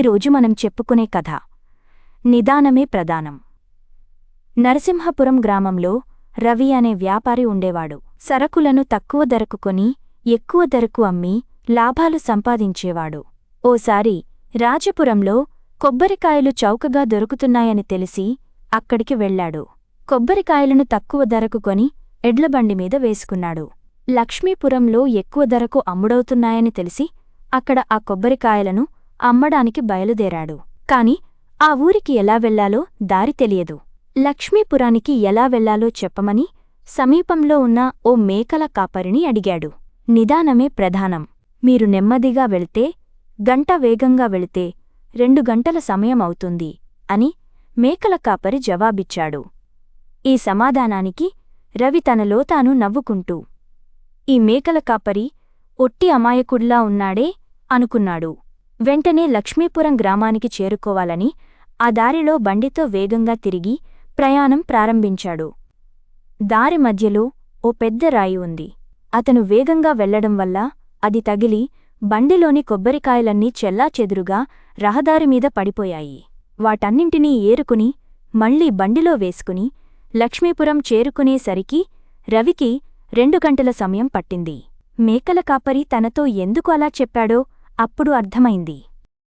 ఈరోజు మనం చెప్పుకునే కథ నిదానమే ప్రధానం. నరసింహపురం గ్రామంలో రవి అనే వ్యాపారి ఉండేవాడు. సరకులను తక్కువ ధరకు కొని ఎక్కువ ధరకు అమ్మి లాభాలు సంపాదించేవాడు. ఓసారి రాజపురంలో కొబ్బరికాయలు చౌకగా దొరుకుతున్నాయని తెలిసి అక్కడికి వెళ్లాడు. కొబ్బరికాయలను తక్కువ ధరకు కొని ఎడ్లబండిమీద వేసుకున్నాడు. లక్ష్మీపురంలో ఎక్కువ ధరకు అమ్ముడవుతున్నాయని తెలిసి అక్కడ ఆ కొబ్బరికాయలను అమ్మడానికి బయలుదేరాడు. కాని ఆ ఊరికి ఎలా వెళ్లాలో దారి తెలియదు. లక్ష్మీపురానికి ఎలా వెళ్లాలో చెప్పమని సమీపంలో ఉన్న ఓ మేకల కాపరిని అడిగాడు. నిదానమే ప్రధానం. మీరు నెమ్మదిగా వెళ్తే గంట, వేగంగా వెళితే 2 గంటల సమయం అవుతుంది అని మేకల కాపరి జవాబిచ్చాడు. ఈ సమాధానానికి రవి తనలో తాను నవ్వుకుంటూ, ఈ మేకల కాపరి ఒట్టి అమాయకుడ్లా ఉన్నాడే అనుకున్నాడు. వెంటనే లక్ష్మీపురం గ్రామానికి చేరుకోవాలని ఆ దారిలో బండితో వేగంగా తిరిగి ప్రయాణం ప్రారంభించాడు. దారి మధ్యలో ఓ పెద్ద రాయి ఉంది. అతను వేగంగా వెళ్లడం వల్ల అది తగిలి బండిలోని కొబ్బరికాయలన్నీ చెల్లాచెదురుగా రహదారిమీద పడిపోయాయి. వాటన్నింటినీ ఏరుకుని మళ్లీ బండిలో వేసుకుని లక్ష్మీపురం చేరుకునేసరికి రవికి 2 గంటల సమయం పట్టింది. మేకల కాపరి తనతో ఎందుకు అలా చెప్పాడో అప్పుడు అర్థమైంది.